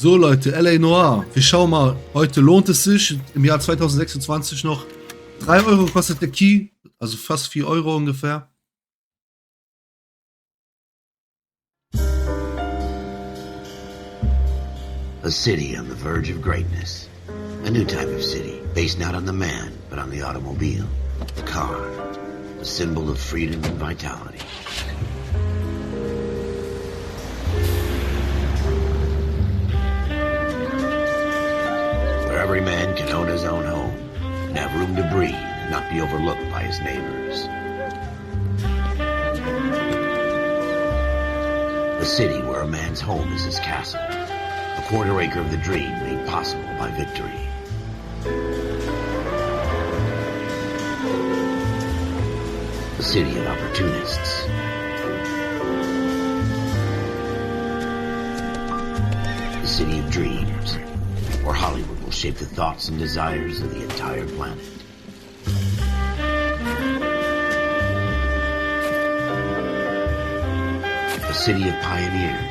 So Leute, LA Noir. Wir schauen mal. Heute lohnt es sich. Im Jahr 2026 noch. 3 Euro kostet der Key. Also fast 4 Euro ungefähr. A city on the verge of greatness. A new type of city, based not on the man, but on the automobile. The car. A symbol of freedom and vitality. Where every man can own his own home and have room to breathe and not be overlooked by his neighbors. A city where a man's home is his castle. A quarter acre of the dream made possible by victory. A city of opportunists. A city of dreams, where Hollywood will shape the thoughts and desires of the entire planet. A city of pioneers.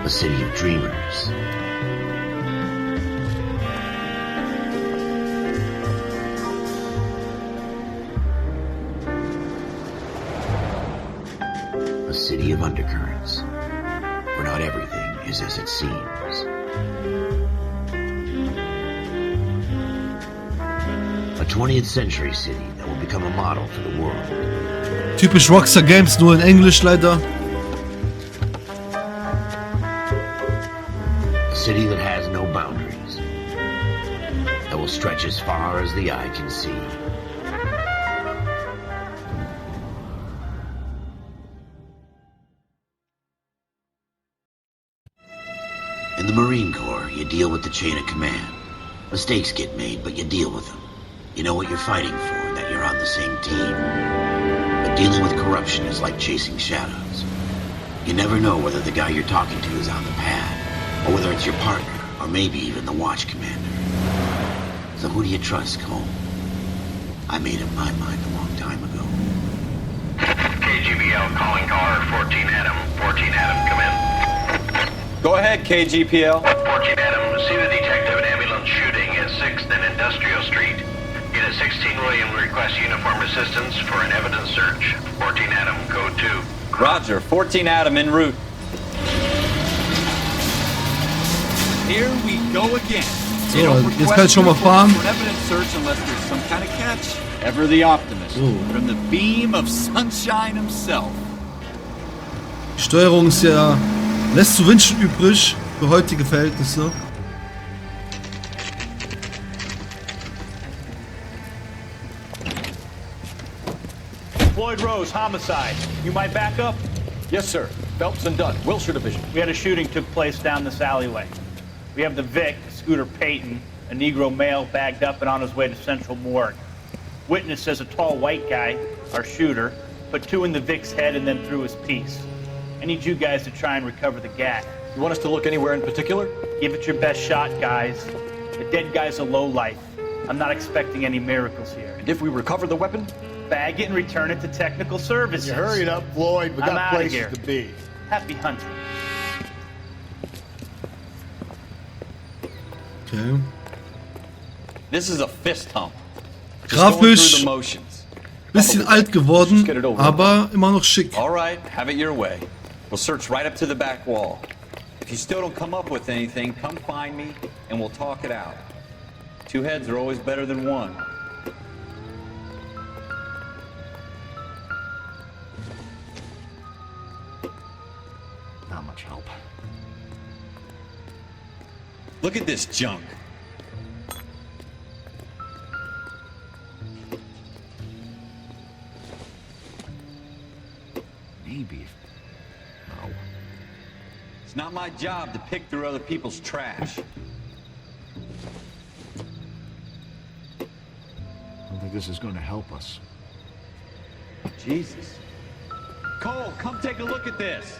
A city of dreamers. A city of undercurrents, where not everything is as it seems. A 20th century city that will become a model for the world. Typisch Rockstar Games, nur in Englisch leider. A city that has no boundaries, that will stretch as far as the eye can see. In the Marine Corps, you deal with the chain of command. Mistakes get made, but you deal with them. You know what you're fighting for and that you're on the same team. But dealing with corruption is like chasing shadows. You never know whether the guy you're talking to is on the pad, or whether it's your partner, or maybe even the watch commander. So who do you trust, Cole? I made up my mind a long time ago. KGBL calling caller 14 Adam. 14 Adam, come in. Go ahead, KGPL. 14 Adam, see the detective and ambulance shooting at 6th and Industrial Street. Unit 16 William requests uniform assistance for an evidence search. 14 Adam, code 2. Roger, 14 Adam en route. Here we go again. So, jetzt kann ich schon mal fahren. Evidence search unless there's some kind of catch. Ever the optimist. From the beam of sunshine himself. Die Steuerung ist ja, lässt zu wünschen übrig für heutige Verhältnisse. Floyd Rose, homicide. You might back up? Yes, sir. Phelps and Dunn, Wilshire Division. We had a shooting took place down this alleyway. We have the Vic, Scooter Payton, a Negro male bagged up and on his way to Central Morgue. Witness says a tall white guy, our shooter, put 2 in the Vic's head and then threw his piece. I need you guys to try and recover the gat. You want us to look anywhere in particular? Give it your best shot, guys. The dead guy's a lowlife. I'm not expecting any miracles here. And if we recover the weapon? Bag it and return it to technical services. You hurried up, Floyd. We I'm got outta places here. to be. Happy hunting. Okay. This is a fist hump. Just going through Grafisch the motions. bisschen alt geworden, aber immer noch schick. All right, have it your way. We'll search right up to the back wall. If you still don't come up with anything, come find me and we'll talk it out. 2 heads are always better than 1. Not much help. Look at this junk. Maybe. No. It's not my job to pick through other people's trash. I don't think this is going to help us. Jesus. Cole, come take a look at this.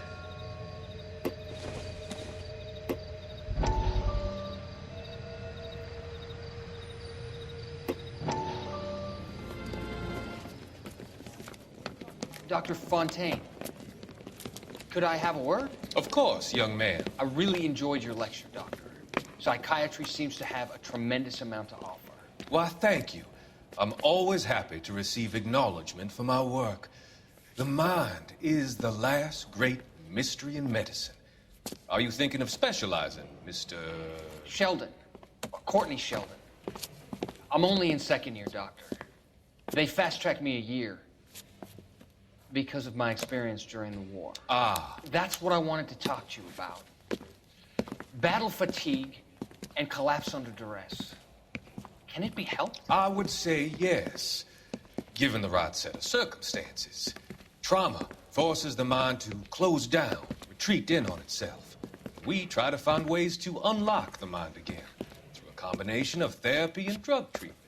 Dr. Fontaine, could I have a word? Of course, young man. I really enjoyed your lecture, Doctor. Psychiatry seems to have a tremendous amount to offer. Why, thank you. I'm always happy to receive acknowledgement for my work. The mind is the last great mystery in medicine. Are you thinking of specializing, Mr. Sheldon. Courtney Sheldon. I'm only in second year, Doctor. They fast-tracked me a year because of my experience during the war. Ah. That's what I wanted to talk to you about. Battle fatigue and collapse under duress. Can it be helped? I would say yes, given the right set of circumstances. Trauma forces the mind to close down, retreat in on itself. We try to find ways to unlock the mind again through a combination of therapy and drug treatment.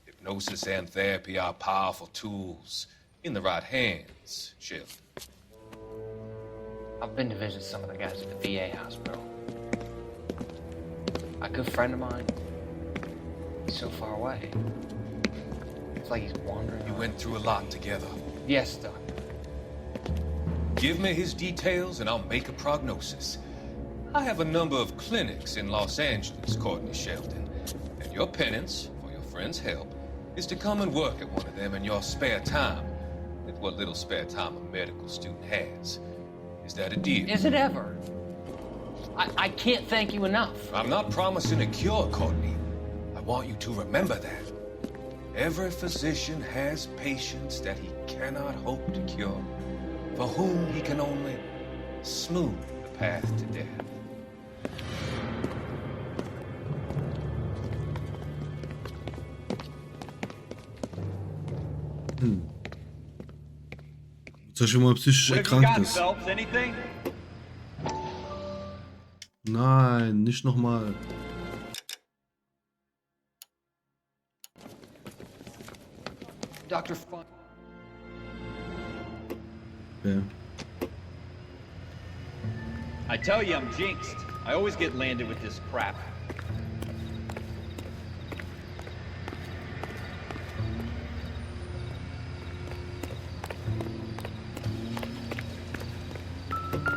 Hypnosis and therapy are powerful tools in the right hands, Sheldon. I've been to visit some of the guys at the VA hospital. A good friend of mine, he's so far away. It's like he's wandering. You went through a lot together. Yes, Doctor. Give me his details and I'll make a prognosis. I have a number of clinics in Los Angeles, Courtney Sheldon, and your penance, for your friend's help, is to come and work at one of them in your spare time, with what little spare time a medical student has. Is that a deal? Is it ever? I can't thank you enough. I'm not promising a cure, Courtney. I want you to remember that. Every physician has patients that he cannot hope to cure, for whom he can only smooth the path to death. Zum Beispiel, wenn man psychisch What have you erkrankt got, ist. Phelps? Anything? Nein, nicht nochmal. Dr. Fun. Okay. I tell you, I'm jinxed. I always get landed with this crap.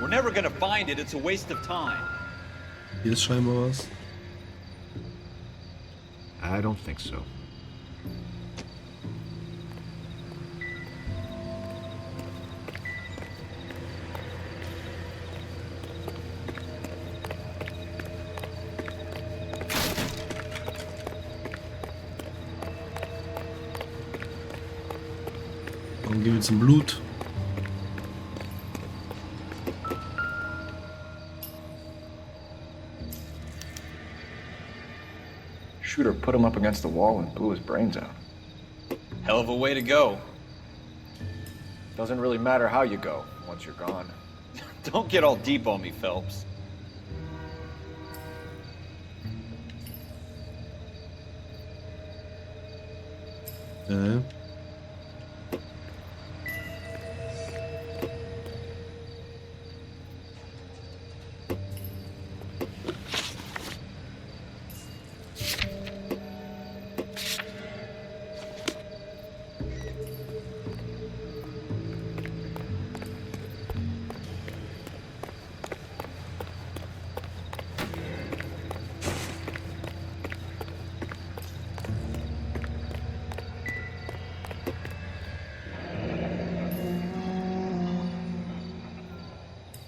We're never gonna find it. It's a waste of time. Hier ist scheinbar was. I don't think so. Dann gehen wir zum Blut. Shooter put him up against the wall and blew his brains out. Hell of a way to go. Doesn't really matter how you go once you're gone. Don't get all deep on me, Phelps.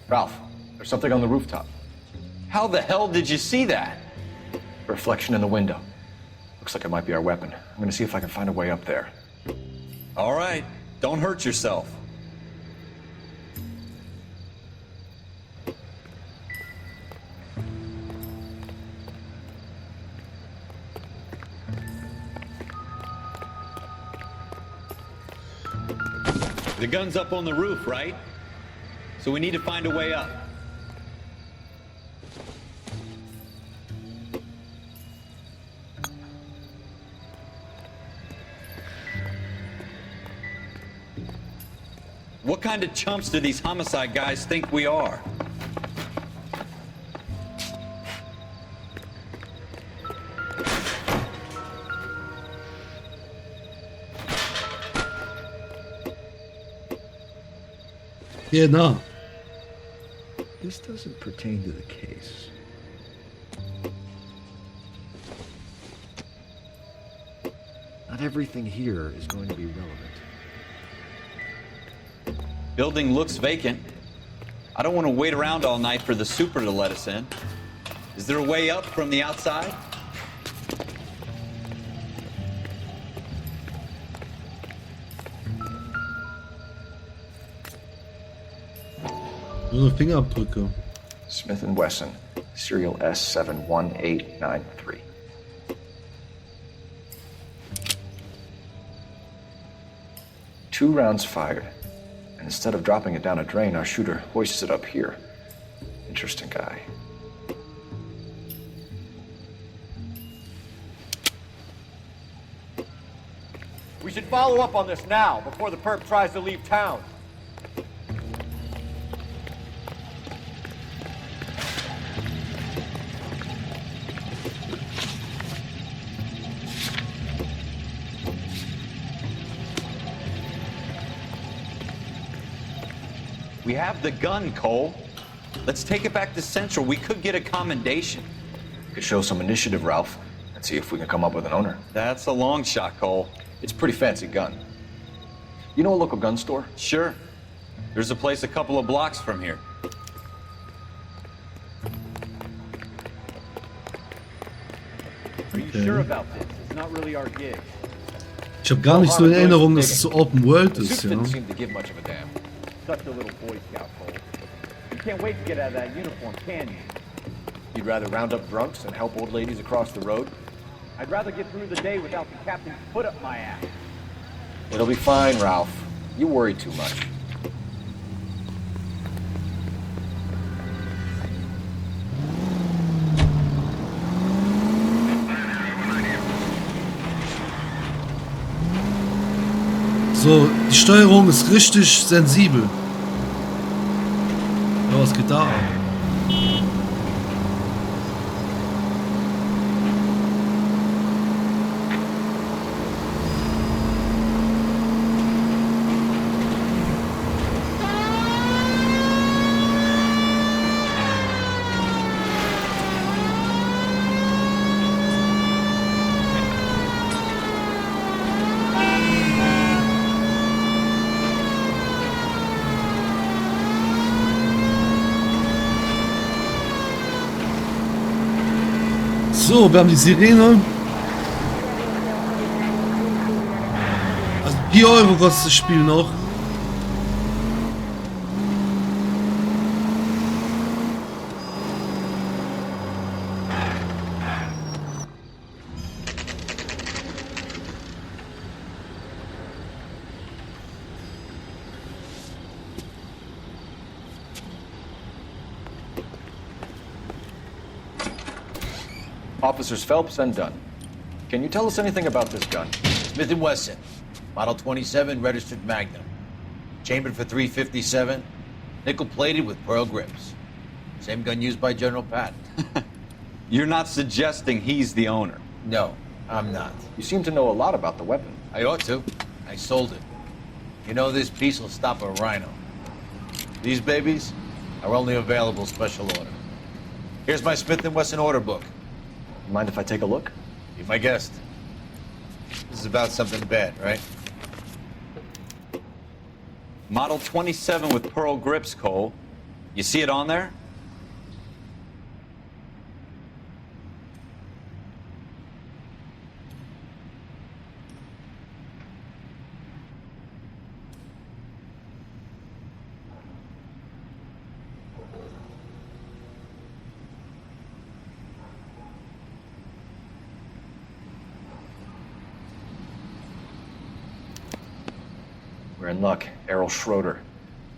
Ralph, there's something on the rooftop. How the hell did you see that? Reflection in the window. Looks like it might be our weapon. I'm gonna see if I can find a way up there. All right, don't hurt yourself. The gun's up on the roof, right? So we need to find a way up. What kind of chumps do these homicide guys think we are? Genau. This doesn't pertain to the case. Not everything here is going to be relevant. Building looks vacant. I don't want to wait around all night for the super to let us in. Is there a way up from the outside? Nur eine Fingerabdrücke. Smith & Wesson, serial S71893. Two rounds fired, and instead of dropping it down a drain, our shooter hoists it up here. Interesting guy. We should follow up on this now, before the perp tries to leave town. We have the gun, Cole. Let's take it back to Central. We could get a commendation. Could show some initiative, Ralph, and see if we can come up with an owner. That's a long shot, Cole. It's a pretty fancy gun. You know a local gun store? Sure. There's a place a couple of blocks from here. Are you sure about this? It's not really our gig. Ich habe gar nicht so in Erinnerung, dass es so Open World The ist, suits ja. didn't seem to give much of a damn. Such a little Boy Scout, Cole. You can't wait to get out of that uniform, can you? You'd rather round up drunks and help old ladies across the road? I'd rather get through the day without the captain's foot up my ass. It'll be fine, Ralph. You worry too much. So, die Steuerung ist richtig sensibel. Ja, was geht da ab? So, wir haben die Sirene. Also 4 Euro kostet das Spiel noch. Officers Phelps and Dunn. Can you tell us anything about this gun? Smith & Wesson, Model 27, registered Magnum. Chambered for .357, nickel-plated with pearl grips. Same gun used by General Patton. You're not suggesting he's the owner? No, I'm not. You seem to know a lot about the weapon. I ought to. I sold it. You know, this piece will stop a rhino. These babies are only available special order. Here's my Smith & Wesson order book. Mind if I take a look? Be my guest. This is about something bad, right? Model 27 with pearl grips, Cole. You see it on there? We're in luck. Errol Schroeder,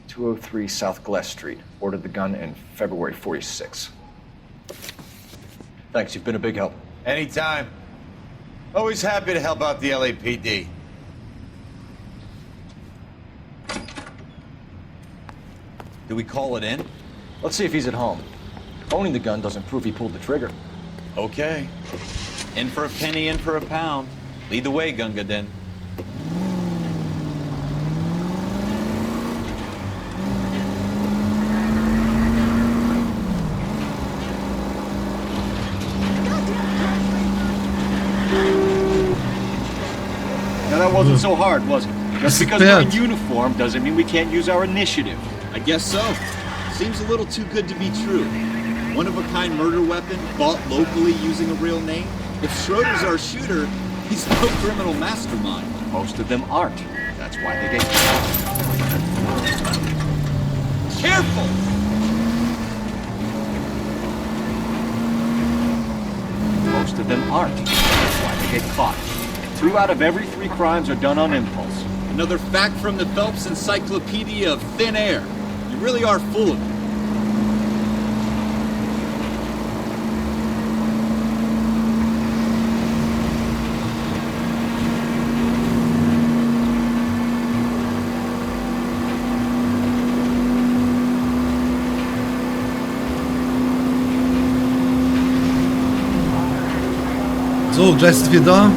203 South Glass Street. Ordered the gun in February '46. Thanks, you've been a big help. Anytime. Always happy to help out the LAPD. Do we call it in? Let's see if he's at home. Owning the gun doesn't prove he pulled the trigger. Okay. In for a penny, in for a pound. Lead the way, Gunga Din. wasn't so hard, was it? Just because we're in uniform doesn't mean we can't use our initiative. I guess so. Seems a little too good to be true. One-of-a-kind murder weapon bought locally using a real name. If Schroeder's our shooter, he's no criminal mastermind. Most of them aren't. That's why they get Careful! Most of them aren't. That's why they get caught. 2 out of every 3 crimes are done on impulse. Another fact from the Phelps Encyclopedia of Thin Air. You really are full of it. So, gleich sind wir da.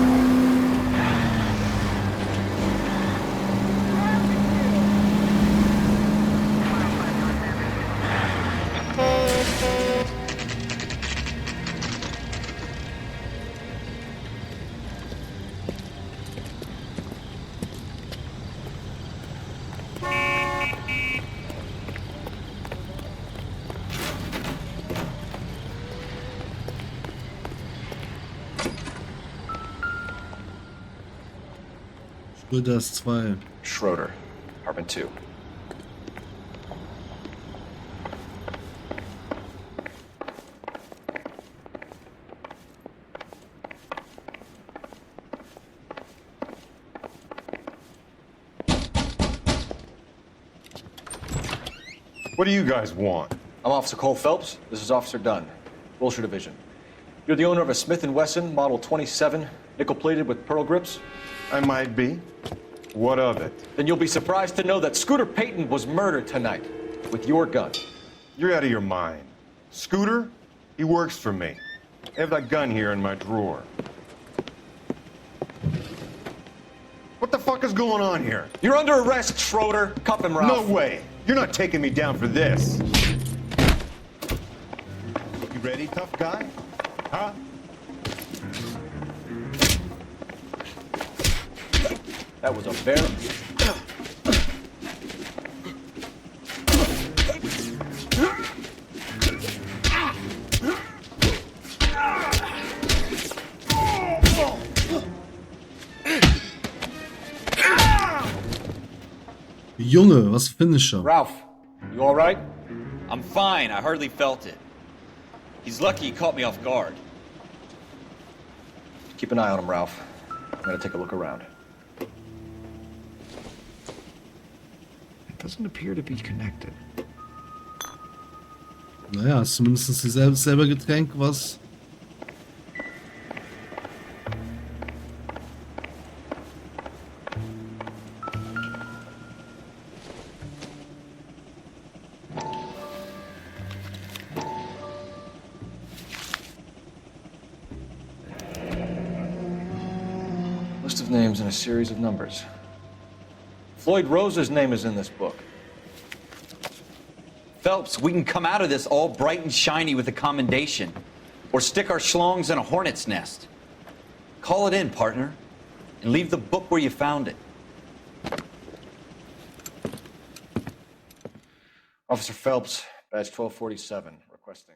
Schröders 2. Schroeder, apartment 2. What do you guys want? I'm Officer Cole Phelps. This is Officer Dunn, Wilshire Division. You're the owner of a Smith & Wesson Model 27, nickel-plated with pearl grips? I might be. What of it? Then you'll be surprised to know that Scooter Payton was murdered tonight with your gun. You're out of your mind. Scooter? He works for me. I have that gun here in my drawer. What the fuck is going on here? You're under arrest, Schroeder. Cuff him, Ralph. No way. You're not taking me down for this. You ready, tough guy? Huh? That was a very... Junge, was Finisher. Ralph, you all right? I'm fine. I hardly felt it. He's lucky he caught me off guard. Keep an eye on him, Ralph. I'm gonna take a look around. It doesn't appear to be connected. Naja, zumindest selber Getränk, was... List of names and a series of numbers. Floyd Rose's name is in this book. Phelps, we can come out of this all bright and shiny with a commendation. Or stick our schlongs in a hornet's nest. Call it in, partner. And leave the book where you found it. Officer Phelps, badge 1247, requesting.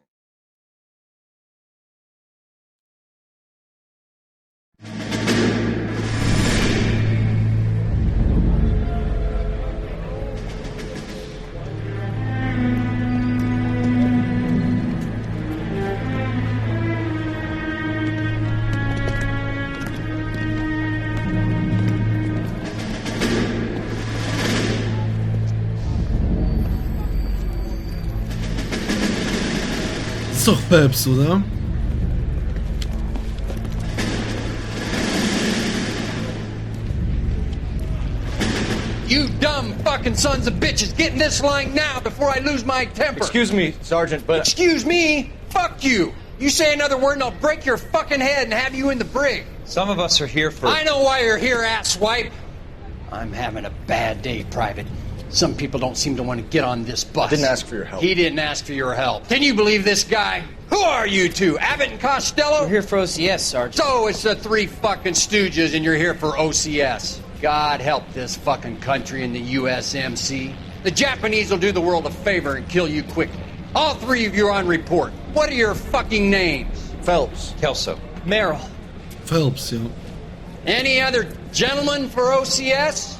Ist doch Phelps, oder? You dumb fucking sons of bitches, get in this line now before I lose my temper. Excuse me, Sergeant, but... Excuse me? Fuck you. You say another word and I'll break your fucking head and have you in the brig. Some of us are here for... I know why you're here, asswipe. I'm having a bad day, Private. Some people don't seem to want to get on this bus. I didn't ask for your help. He didn't ask for your help. Can you believe this guy? Who are you two? Abbott and Costello? We're here for OCS, Sergeant. So it's the 3 fucking stooges and you're here for OCS. God help this fucking country and the USMC. The Japanese will do the world a favor and kill you quickly. All three of you are on report. What are your fucking names? Phelps. Kelso. Merrill. Phelps, ja. Any other gentlemen for OCS?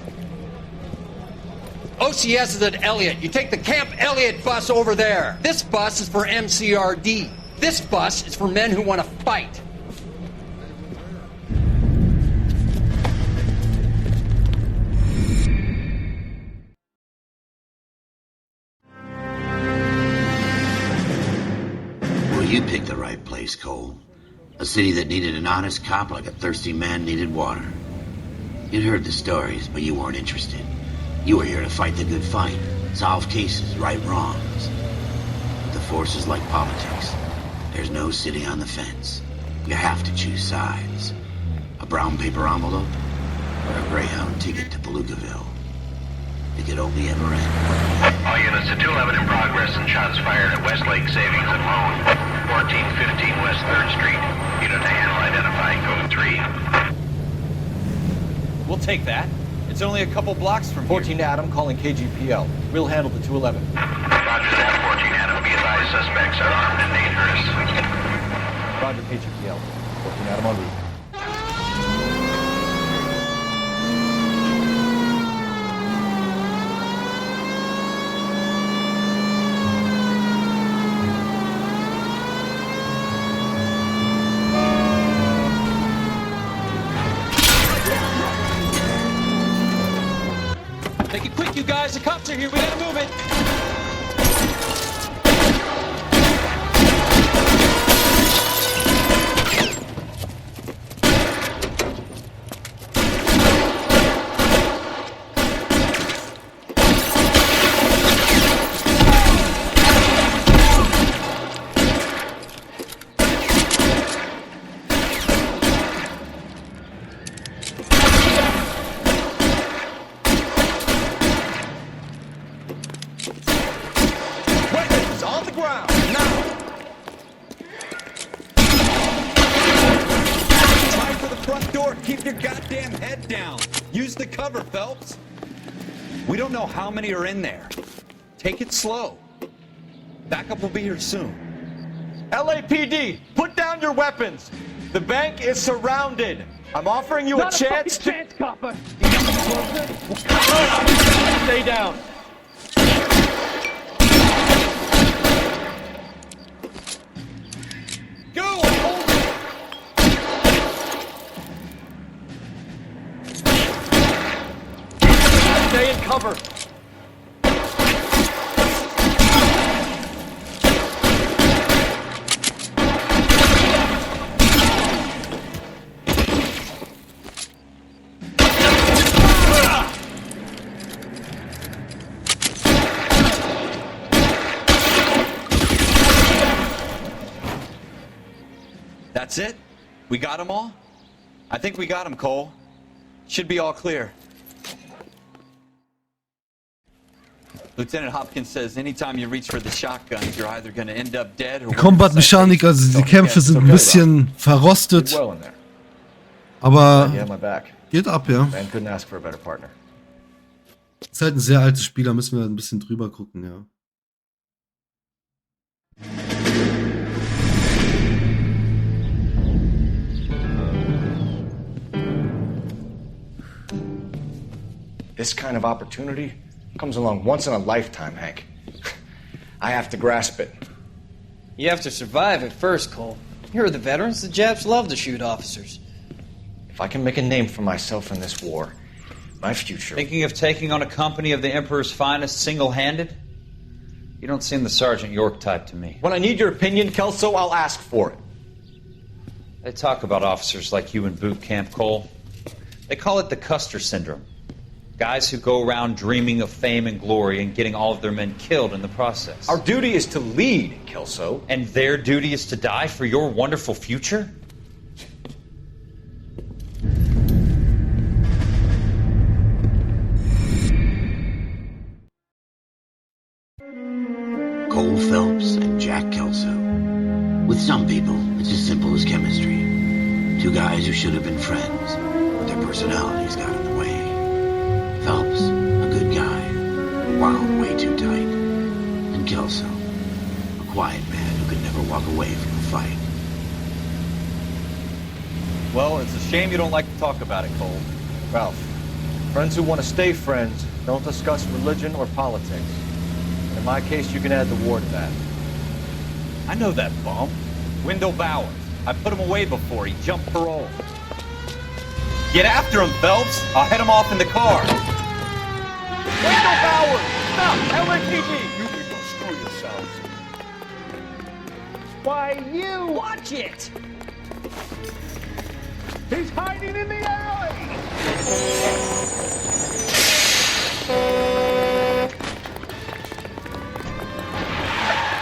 OCS is at Elliott. You take the Camp Elliott bus over there. This bus is for MCRD. This bus is for men who want to fight. Well, you picked the right place, Cole. A city that needed an honest cop like a thirsty man needed water. You'd heard the stories, but you weren't interested. You were here to fight the good fight, solve cases, right wrongs. But the force is like politics. There's no sitting on the fence. You have to choose sides. A brown paper envelope or a Greyhound ticket to Palookaville. It could only ever end. All units to 211 in progress and shots fired at Westlake Savings and Loan, 1415 West 3rd Street. Unit to handle identifying code 3. We'll take that. It's only a couple blocks from 14 Adam calling KGPL. We'll handle the 211. Roger that, 14 Adam. Be advised, suspects are armed and dangerous. Roger, KGPL. 14 Adam en route. Make it quick, you guys. The cops are here. We gotta move it. Phelps. We don't know how many are in there. Take it slow. Backup will be here soon. LAPD, put down your weapons. The bank is surrounded. I'm offering you a chance to... chance, copper. Stay down. Go! Stay in cover. That's it? We got them all? I think we got them, Cole. Should be all clear. Lieutenant Hopkins says anytime you reach for the shotgun, you're either going to end up dead or... Combat-Mechanik, also die Kämpfe sind ein bisschen verrostet. Aber geht ab, ja. Ist halt ein sehr altes Spiel, da müssen wir ein bisschen drüber gucken, ja. This kind of opportunity comes along once in a lifetime, Hank. I have to grasp it. You have to survive it first, Cole. You're the veterans. The Japs love to shoot officers. If I can make a name for myself in this war, my future... Thinking of taking on a company of the Emperor's finest single-handed? You don't seem the Sergeant York type to me. When I need your opinion, Kelso, I'll ask for it. They talk about officers like you in boot camp, Cole. They call it the Custer Syndrome. Guys who go around dreaming of fame and glory and getting all of their men killed in the process. Our duty is to lead, Kelso. And their duty is to die for your wonderful future? Cole Phelps and Jack Kelso. With some people, it's as simple as chemistry. Two guys who should have been friends, but their personalities got in the way. Phelps, a good guy, wound way too tight. And Kelso, a quiet man who could never walk away from a fight. Well, it's a shame you don't like to talk about it, Cole. Ralph, friends who want to stay friends don't discuss religion or politics. In my case, you can add the war to that. I know that bum. Wendell Bowers. I put him away before. He jumped parole. Get after him, Phelps. I'll head him off in the car. Wendell Bowers! Stop! LAPD! You can go screw yourselves. Why, you! Watch it! He's hiding in the alley!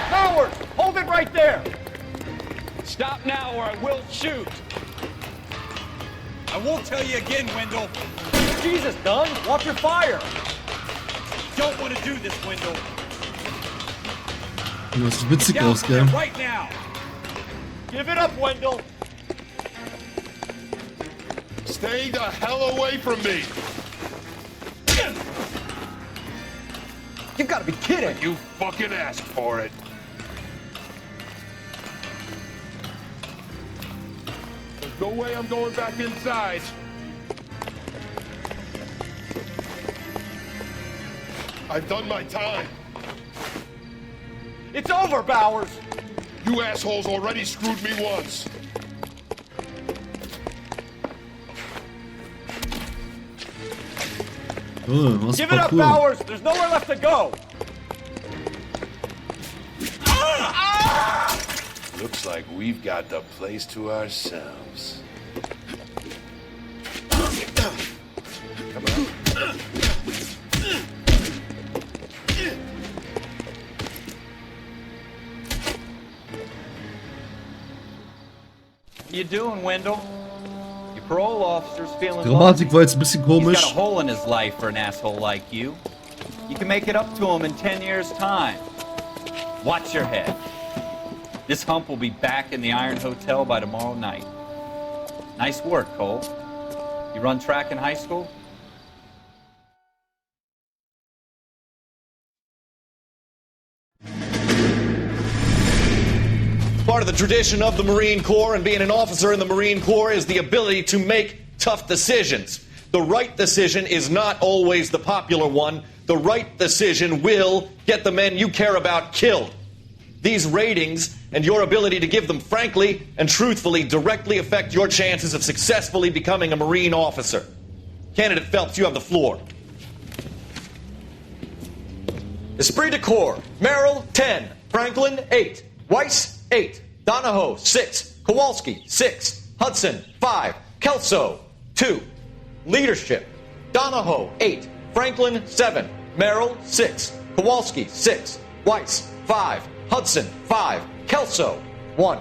Howard! Hold it right there! Stop now or I will shoot! I won't tell you again, Wendell. Jesus, Dunn! Watch your fire! Don't want to do this, Wendell. Das ist witzig aus, gell? Right now! Give it up, Wendell! Stay the hell away from me! You've got to be kidding! You fucking asked for it. There's no way I'm going back inside. I've done my time. It's over, Bowers! You assholes already screwed me once. Give it up, Bowers! There's nowhere left to go! Looks like we've got the place to ourselves. Come on. What you doing, Wendell? Your parole officer's feeling Grammatik war jetzt ein bisschen He's got komisch. a hole in his life for an asshole like you. You can make it up to him in 10 years' time. Watch your head. This hump will be back in the Iron Hotel by tomorrow night. Nice work, Cole. You run track in high school? Part of the tradition of the Marine Corps and being an officer in the Marine Corps is the ability to make tough decisions. The right decision is not always the popular one. The right decision will get the men you care about killed. These ratings and your ability to give them frankly and truthfully directly affect your chances of successfully becoming a Marine officer. Candidate Phelps, you have the floor. Esprit de Corps, Merrill, 10. Franklin, 8. Weiss, 8. Donahoe, 6. Kowalski, 6. Hudson, 5. Kelso, 2. Leadership, Donahoe, 8. Franklin, 7. Merrill, 6. Kowalski, 6. Weiss, 5. Hudson, 5. Kelso, 1.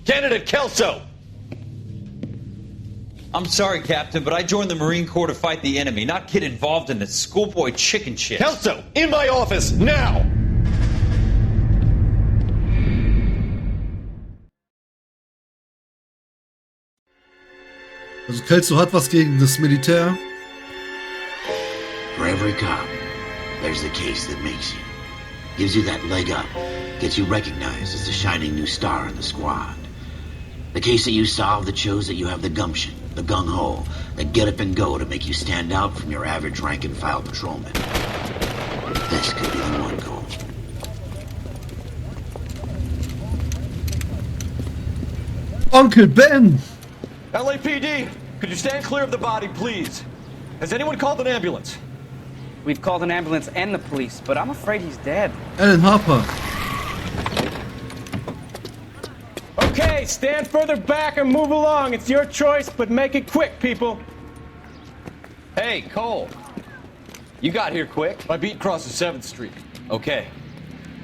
Candidate Kelso! I'm sorry, Captain, but I joined the Marine Corps to fight the enemy, not get involved in this schoolboy chicken shit. Kelso, in my office, now! Also Kelso hat was gegen das Militär. For every cop, there's the case that makes you. Gives you that leg up. Gets you recognized as the shining new star in the squad. The case that you solve that shows that you have the gumption, the gung-ho, the get up and go to make you stand out from your average rank-and-file patrolman. This could be the one, Cole. Uncle Ben! LAPD, could you stand clear of the body, please? Has anyone called an ambulance? We've called an ambulance and the police, but I'm afraid he's dead. Alan Harper. Okay, stand further back and move along. It's your choice, but make it quick, people. Hey, Cole. You got here quick. My beat crosses 7th Street. Okay.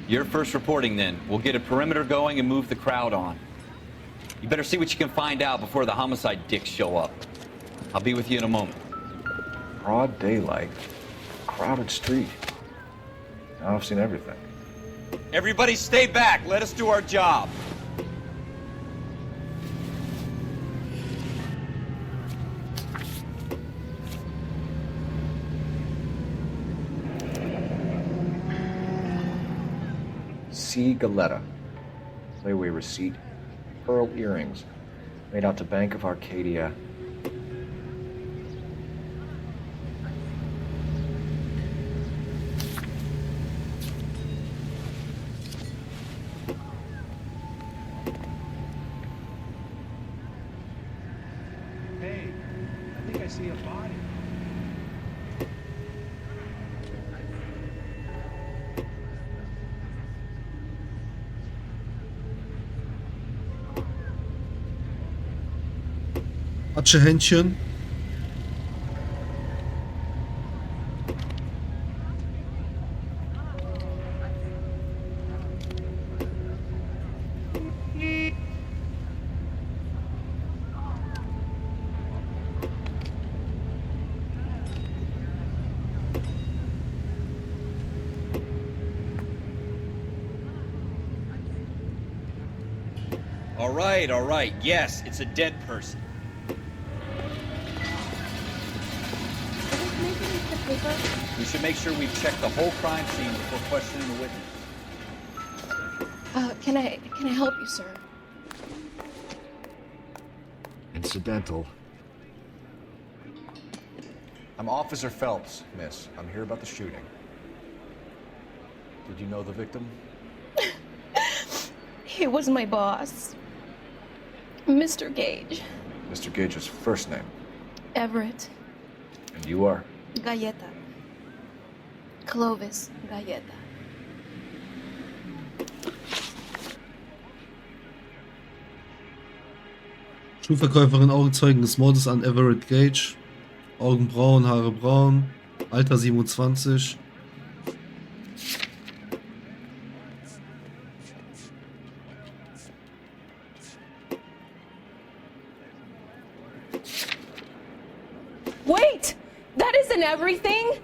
You're first reporting then. We'll get a perimeter going and move the crowd on. You better see what you can find out before the homicide dicks show up. I'll be with you in a moment. Broad daylight. Crowded street. Now I've seen everything. Everybody stay back. Let us do our job. C. Galetta. Layaway receipt. Pearl earrings. Made out to Bank of Arcadia. Hey, I think I see a body. Atschehändchen. All right. Yes, it's a dead person. We should make sure we've checked the whole crime scene before questioning the witness. Can I help you, sir? Incidental. I'm Officer Phelps, miss. I'm here about the shooting. Did you know the victim? He was my boss, Mr. Gage. Mr. Gage's first name. Everett. And you are? Galleta. Clovis Galleta. Schuhverkäuferin Augenzeugen des Mordes an Everett Gage. Augen braun, Haare braun. Alter 27. Wait! That isn't everything!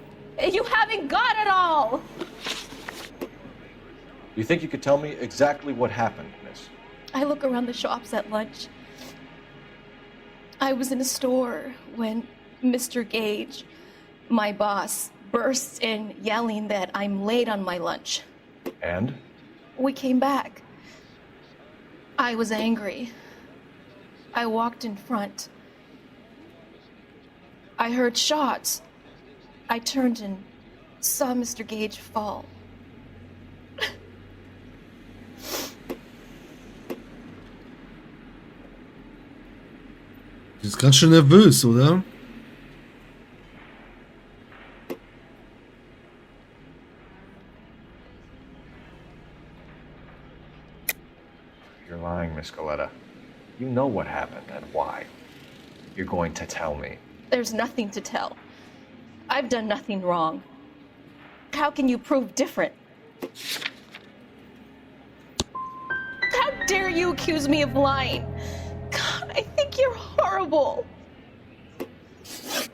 You haven't got it all! You think you could tell me exactly what happened, miss? I look around the shops at lunch. I was in a store when Mr. Gage, my boss, bursts in yelling that I'm late on my lunch. And? We came back. I was angry. I walked in front. I heard shots. I turned and saw Mr. Gage fall. Die ist ganz schön nervös, oder? You're lying, Miss Galetta. You know what happened and why. You're going to tell me. There's nothing to tell. I've done nothing wrong. How can you prove different? How dare you accuse me of lying? God, I think you're horrible.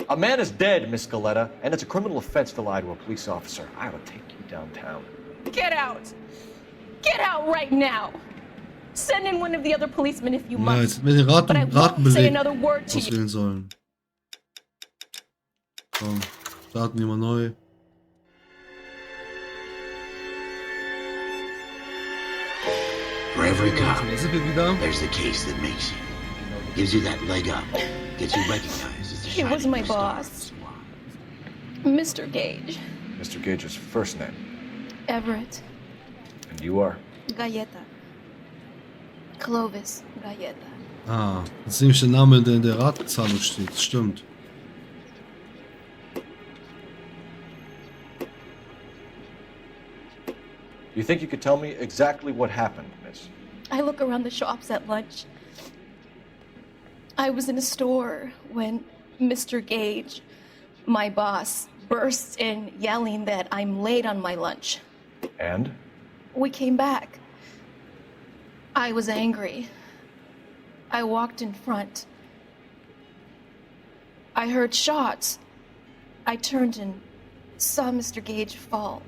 A man is dead, Miss Galetta, and it's a criminal offense to lie to a police officer. I will take you downtown. Get out. Get out right now. Send in one of the other policemen if you Ja, must. jetzt hätten wir den But I won't say Ratenbeleg another word to you. auswählen sollen. So, starten wir mal neu. For every cop, there's the case that makes you. Gives you that leg up. Gets you recognized as the He was shining my star. boss. Mr. Gage. Mr. Gage's first name. Everett. And you are? Galleta. Clovis Galleta. Ah, das ist nämlich der Name, der in der Ratenzahlung steht. Stimmt. You think you could tell me exactly what happened, miss? I look around the shops at lunch. I was in a store when Mr. Gage, my boss, bursts in yelling that I'm late on my lunch. And? We came back. I was angry. I walked in front. I heard shots. I turned and saw Mr. Gage fall.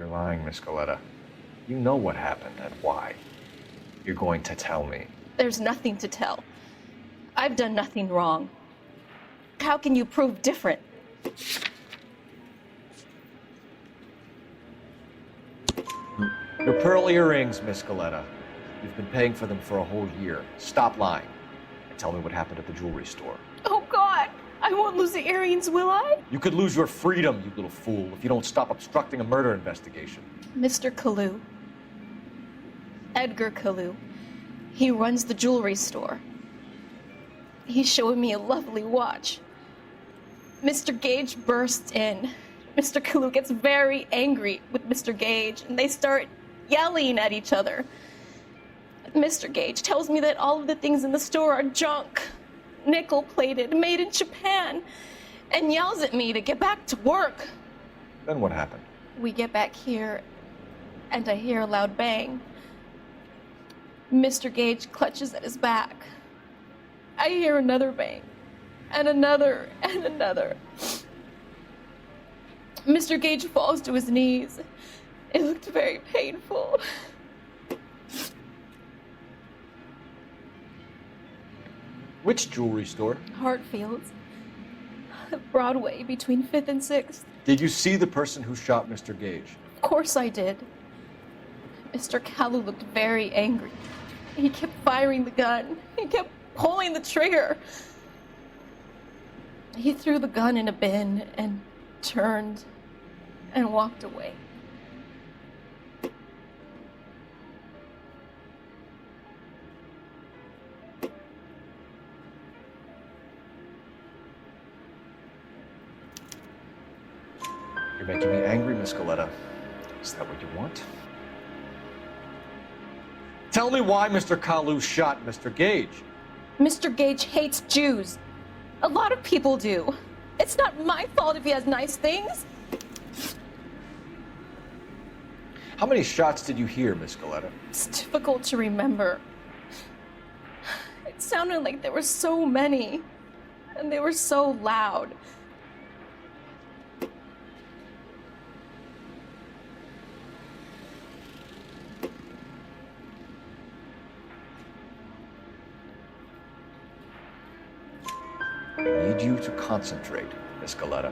You're lying, Miss Coletta. You know what happened and why. You're going to tell me. There's nothing to tell. I've done nothing wrong. How can you prove different? Your pearl earrings, Miss Coletta. You've been paying for them for a whole year. Stop lying and tell me what happened at the jewelry store. Oh, God. I won't lose the earrings, will I? You could lose your freedom, you little fool, if you don't stop obstructing a murder investigation. Mr. Kalu. Edgar Kalu. He runs the jewelry store. He's showing me a lovely watch. Mr. Gage bursts in. Mr. Kalu gets very angry with Mr. Gage, and they start yelling at each other. Mr. Gage tells me that all of the things in the store are junk, nickel-plated, made in Japan, and yells at me to get back to work. Then what happened? We get back here, and I hear a loud bang. Mr. Gage clutches at his back. I hear another bang, and another, and another. Mr. Gage falls to his knees. It looked very painful. Which jewelry store? Hartfield's. Broadway, between 5th and 6th. Did you see the person who shot Mr. Gage? Of course I did. Mr. Kalu looked very angry. He kept firing the gun. He kept pulling the trigger. He threw the gun in a bin and turned and walked away. You're making me angry, Miss Coletta. Is that what you want? Tell me why Mr. Kalu shot Mr. Gage. Mr. Gage hates Jews. A lot of people do. It's not my fault if he has nice things. How many shots did you hear, Miss Coletta? It's difficult to remember. It sounded like there were so many, and they were so loud. I need you to concentrate, Miss Coletta.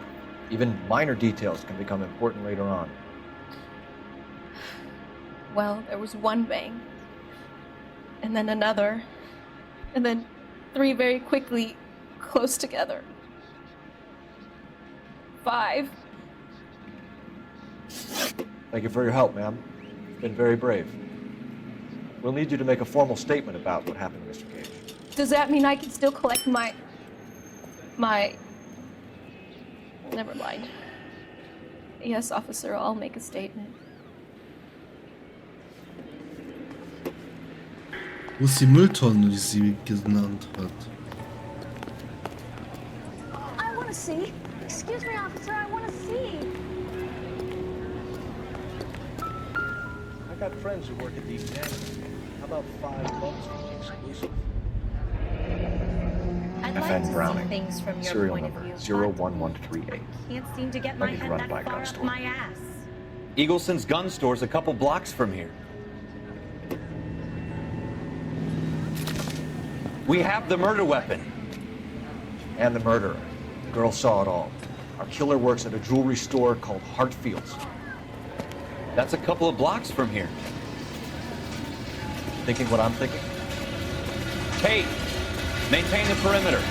Even minor details can become important later on. Well, there was one bang, and then another, and then 3 very quickly, close together. 5. Thank you for your help, ma'am. You've been very brave. We'll need you to make a formal statement about what happened to Mr. Gage. Does that mean I can still collect my... Never mind. Yes, officer, I'll make a statement. Wo ist die Mülltonne, die sie genannt hat? I want to see. Excuse me, officer, I want to see. I got friends who work at the exam. How about $5 for the exclusive? I'd like FN to Browning, see things from your serial point of number view. 01138. Can't seem to get my Ready to head run that by far gun up store. my ass. Eagleson's gun store's a couple blocks from here. We have the murder weapon. And the murderer. The girl saw it all. Our killer works at a jewelry store called Hartfield's. That's a couple of blocks from here. Thinking what I'm thinking? Kate, maintain the perimeter.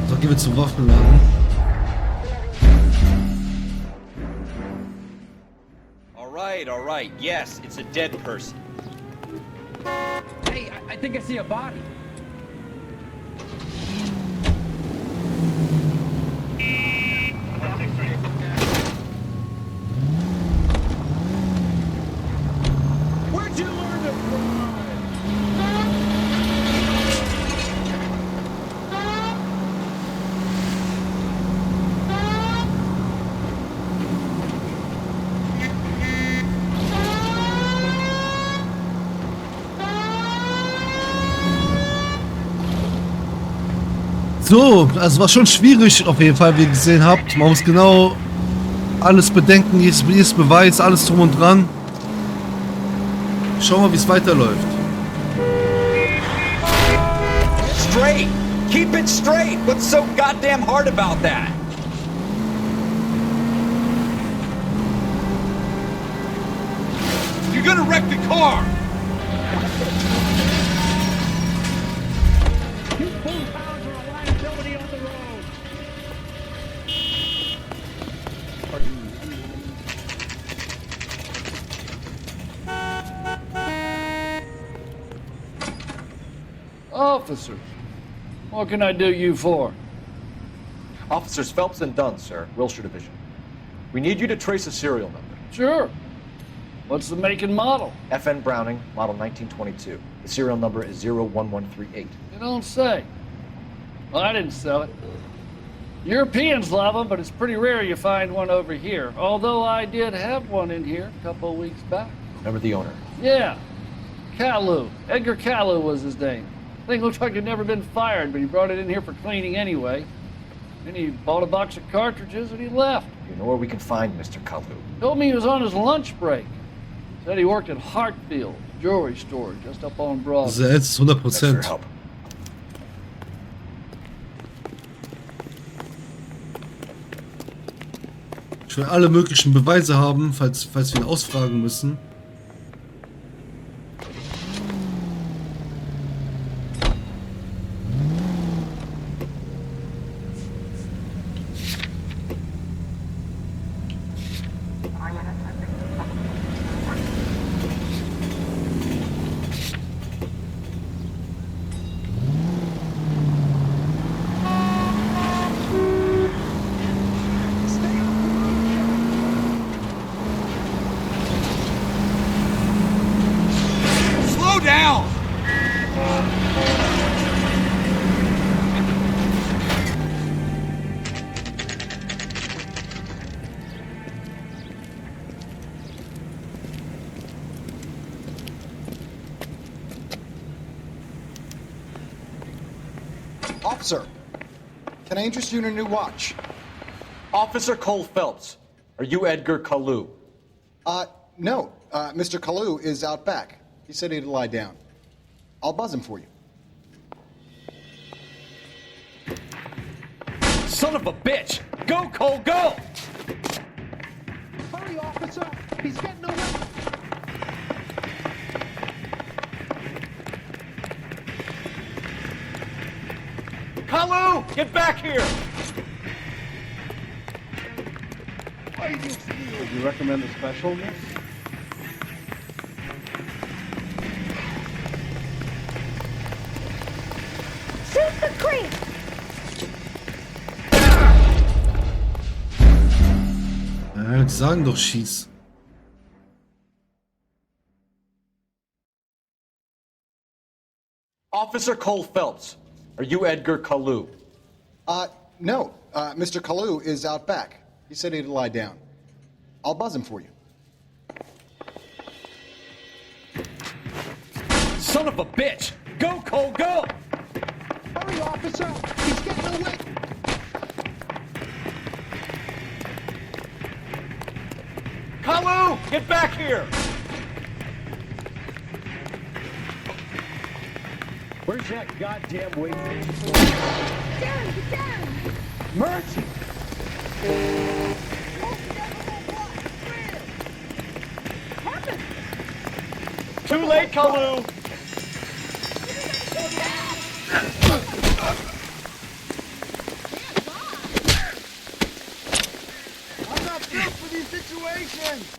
So, gehen wir zum Waffenladen. All right. Yes, it's a dead person. Hey, I think I see a body. Where'd you learn to fly? So, also war schon schwierig auf jeden Fall, wie ihr gesehen habt. Man muss genau alles bedenken, jedes Beweis, alles drum und dran. Schauen wir mal, wie es weiterläuft. Straight! Keep it straight! What's so goddamn hard about that? You're gonna wreck the car! Officers, what can I do you for? Officers Phelps and Dunn, sir, Wilshire Division. We need you to trace a serial number. Sure. What's the make and model? FN Browning, model 1922. The serial number is 01138. You don't say. Well, I didn't sell it. Europeans love them, but it's pretty rare you find one over here. Although I did have one in here a couple of weeks back. Remember the owner? Yeah. Kalu. Edgar Kalu was his name. Thing looked like he'd never been fired, but he brought it in here for cleaning anyway. Then he bought a box of cartridges and he left. You know where we can find Mr. Kalu? Told me he was on his lunch break. Said he worked at Hartfield jewelry store just up on Broadway. Selbst 100%. Ich will alle möglichen Beweise haben, falls wir ihn ausfragen müssen. Officer, can I interest you in a new watch? Officer Cole Phelps, are you Edgar Kalu? No. Mr. Kalu is out back. He said he'd lie down. I'll buzz him for you. Son of a bitch! Go, Cole, go! Hurry, officer! He's getting away! Kalu! Get back here! Would you recommend a special, miss? Shoot the creep! Ja, die sagen doch schieß. Officer Cole Phelps, are you Edgar Kalu? No. Mr. Kalu is out back. He said he'd lie down. I'll buzz him for you. Son of a bitch! Go, Cole, go! Hurry, officer! He's getting away! Kalu! Get back here! Where's that goddamn wingman? Down, get down! Mercy! Too late, Kalu! I'm not built for these situations!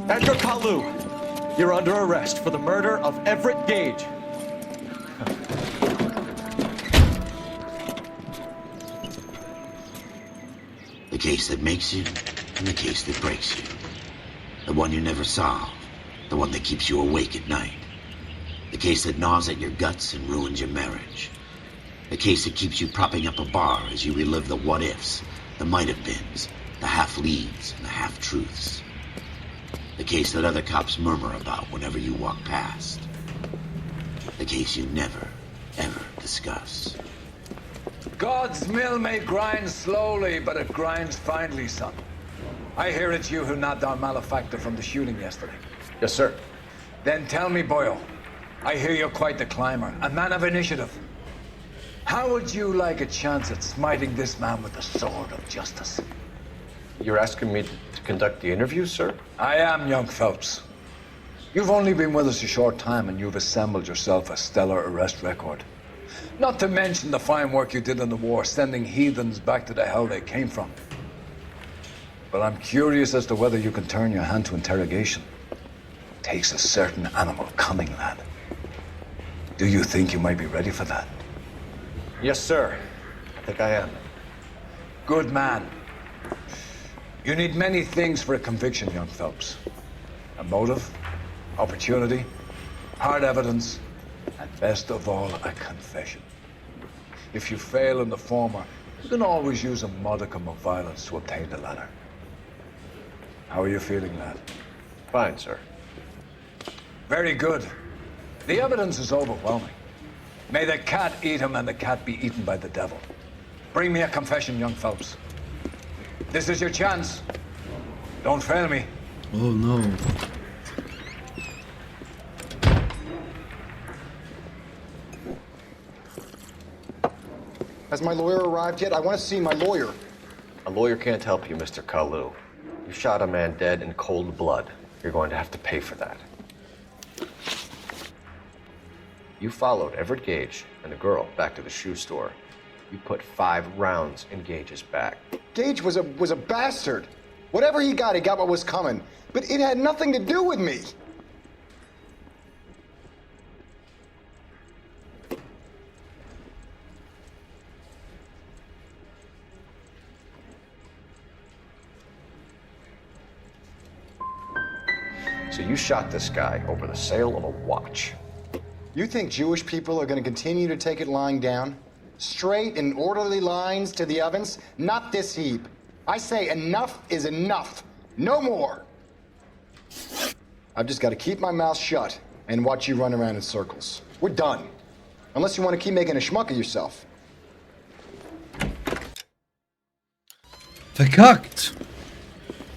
Edgar Kalu, you're under arrest for the murder of Everett Gage. The case that makes you, and the case that breaks you. The one you never solve. The one that keeps you awake at night. The case that gnaws at your guts and ruins your marriage. The case that keeps you propping up a bar as you relive the what-ifs, the might-have-beens, the half-leads, and the half-truths. The case that other cops murmur about whenever you walk past. The case you never, ever discuss. God's mill may grind slowly, but it grinds finely, son. I hear it's you who nabbed our malefactor from the shooting yesterday. Yes, sir. Then tell me, boyo, I hear you're quite the climber, a man of initiative. How would you like a chance at smiting this man with the sword of justice? You're asking me to conduct the interview, sir? I am, young Phelps. You've only been with us a short time and you've assembled yourself a stellar arrest record. Not to mention the fine work you did in the war, sending heathens back to the hell they came from. But I'm curious as to whether you can turn your hand to interrogation. Takes a certain animal cunning, lad. Do you think you might be ready for that? Yes, sir. I think I am. Good man. You need many things for a conviction, young Phelps. A motive, opportunity, hard evidence, and best of all, a confession. If you fail in the former, you can always use a modicum of violence to obtain the latter. How are you feeling, lad? Fine, sir. Very good. The evidence is overwhelming. May the cat eat him and the cat be eaten by the devil. Bring me a confession, young Phelps. This is your chance. Don't fail me. Oh no. Has my lawyer arrived yet? I want to see my lawyer. A lawyer can't help you, Mr. Kalu. You shot a man dead in cold blood. You're going to have to pay for that. You followed Everett Gage and the girl back to the shoe store. You put 5 rounds in Gage's back. Gage was a bastard. Whatever he got what was coming. But it had nothing to do with me. So you shot this guy over the sale of a watch. You think Jewish people are going to continue to take it lying down? Straight and orderly lines to the ovens? Not this heap. I say enough is enough. No more. I've just got to keep my mouth shut and watch you run around in circles. We're done. Unless you want to keep making a schmuck of yourself. Verkackt.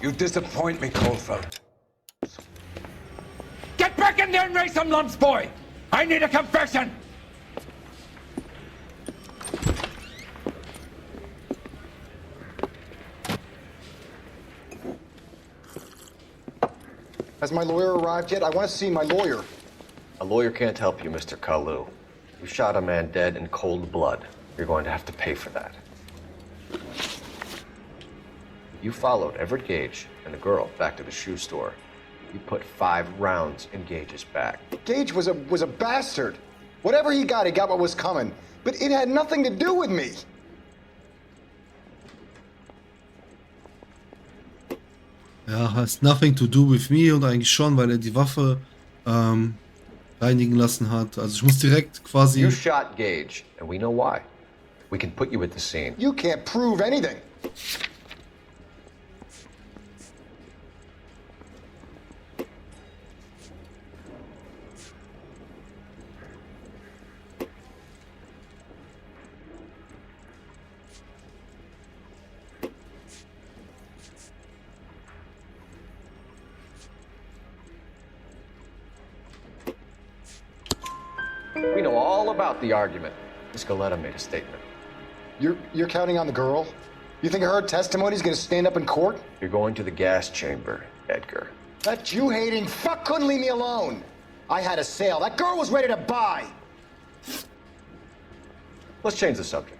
You disappoint me, Coldfeld. Get back in there and raise some lumps, boy! I need a confession! Has my lawyer arrived yet? I want to see my lawyer. A lawyer can't help you, Mr. Kalu. You shot a man dead in cold blood. You're going to have to pay for that. You followed Everett Gage and the girl back to the shoe store. You put 5 rounds in Gage's back. Gage was a bastard. Whatever he got what was coming. But it had nothing to do with me. Ja, has nothing to do with me und eigentlich schon, weil er die Waffe reinigen lassen hat. Also ich muss direkt quasi... You shot Gage, and we know why. We can put you at the scene. You can't prove anything. We know all about the argument. Miss Galetta made a statement. You're counting on the girl? You think her testimony is going to stand up in court? You're going to the gas chamber, Edgar. That Jew-hating fuck couldn't leave me alone. I had a sale. That girl was ready to buy. Let's change the subject.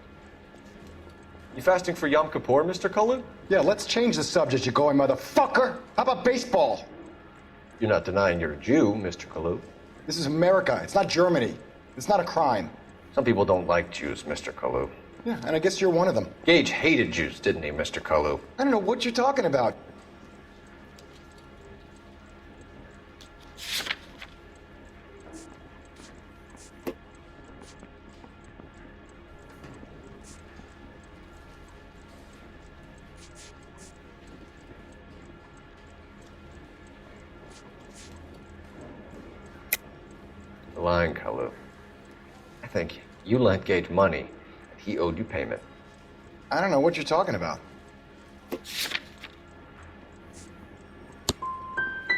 You fasting for Yom Kippur, Mr. Kalu? Yeah, let's change the subject, you going motherfucker. How about baseball? You're not denying you're a Jew, Mr. Kalu. This is America. It's not Germany. It's not a crime. Some people don't like Jews, Mr. Kalu. Yeah, and I guess you're one of them. Gage hated Jews, didn't he, Mr. Kalu? I don't know what you're talking about. You're lying, Kalu. I think you lent Gage money, and he owed you payment. I don't know what you're talking about.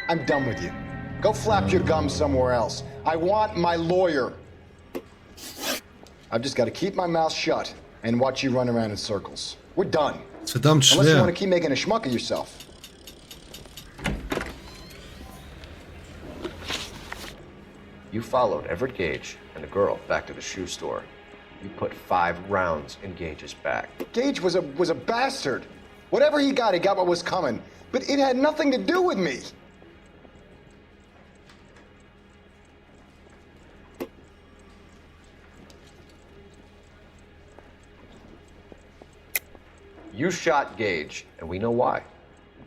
I'm done with you. Go flap your gums somewhere else. I want my lawyer. I've just got to keep my mouth shut and watch you run around in circles. We're done. Verdammt schwer. Unless you want to keep making a schmuck of yourself. You followed Everett Gage and the girl back to the shoe store. You put 5 rounds in Gage's back. Gage was a bastard. Whatever he got what was coming. But it had nothing to do with me. You shot Gage, and we know why.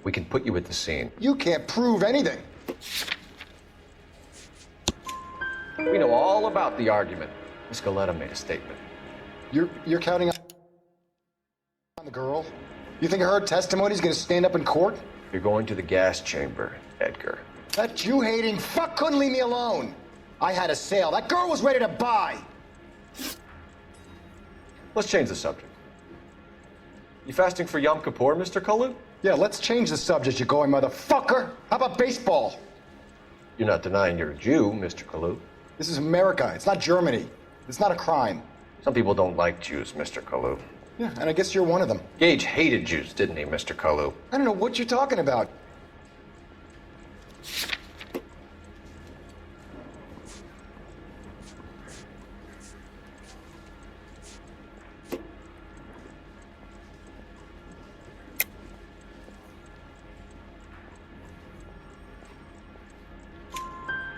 We can put you at the scene. You can't prove anything. We know all about the argument. Miss Galetta made a statement. You're counting on the girl? You think her testimony's gonna stand up in court? You're going to the gas chamber, Edgar. That Jew-hating fuck couldn't leave me alone. I had a sale. That girl was ready to buy. Let's change the subject. You fasting for Yom Kippur, Mr. Kalu? Yeah, let's change the subject, you going motherfucker. How about baseball? You're not denying you're a Jew, Mr. Kalu. This is America. It's not Germany. It's not a crime. Some people don't like Jews, Mr. Kalu. Yeah, and I guess you're one of them. Gage hated Jews, didn't he, Mr. Kalu? I don't know what you're talking about.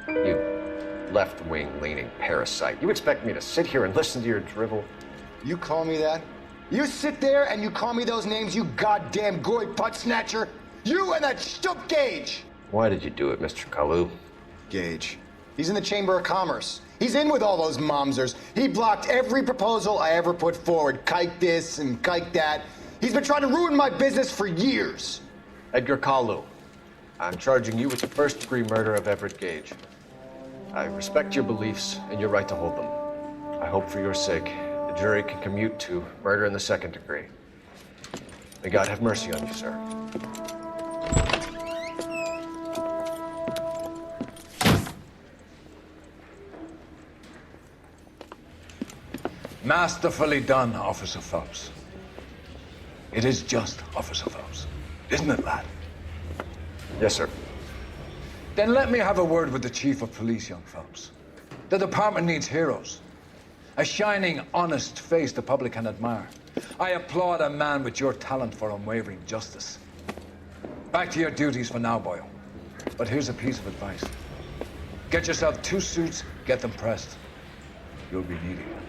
You left-wing leaning parasite. You expect me to sit here and listen to your drivel? You call me that? You sit there and you call me those names, you goddamn goy putt snatcher? You and that stup Gage! Why did you do it, Mr. Kalu? Gage. He's in the Chamber of Commerce. He's in with all those momsers. He blocked every proposal I ever put forward. Kike this and kike that. He's been trying to ruin my business for years. Edgar Kalu, I'm charging you with the first-degree murder of Everett Gage. I respect your beliefs and your right to hold them. I hope for your sake the jury can commute to murder in the second degree. May God have mercy on you, sir. Masterfully done, Officer Phelps. It is just Officer Phelps, isn't it, lad? Yes, sir. Then let me have a word with the Chief of Police, young Phelps. The department needs heroes. A shining, honest face the public can admire. I applaud a man with your talent for unwavering justice. Back to your duties for now, boyo. But here's a piece of advice. Get yourself 2 suits, get them pressed. You'll be needing them.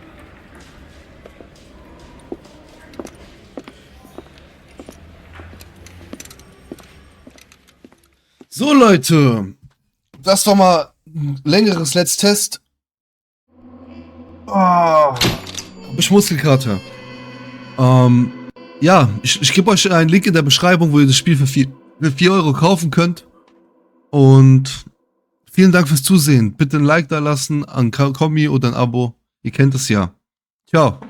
So Leute, das war mal ein längeres Let's Test. Hab ich Muskelkater. Ja, ich gebe euch einen Link in der Beschreibung, wo ihr das Spiel für 4 Euro kaufen könnt. Und vielen Dank fürs Zusehen. Bitte ein Like da lassen, ein Kommi oder ein Abo. Ihr kennt es ja. Ciao.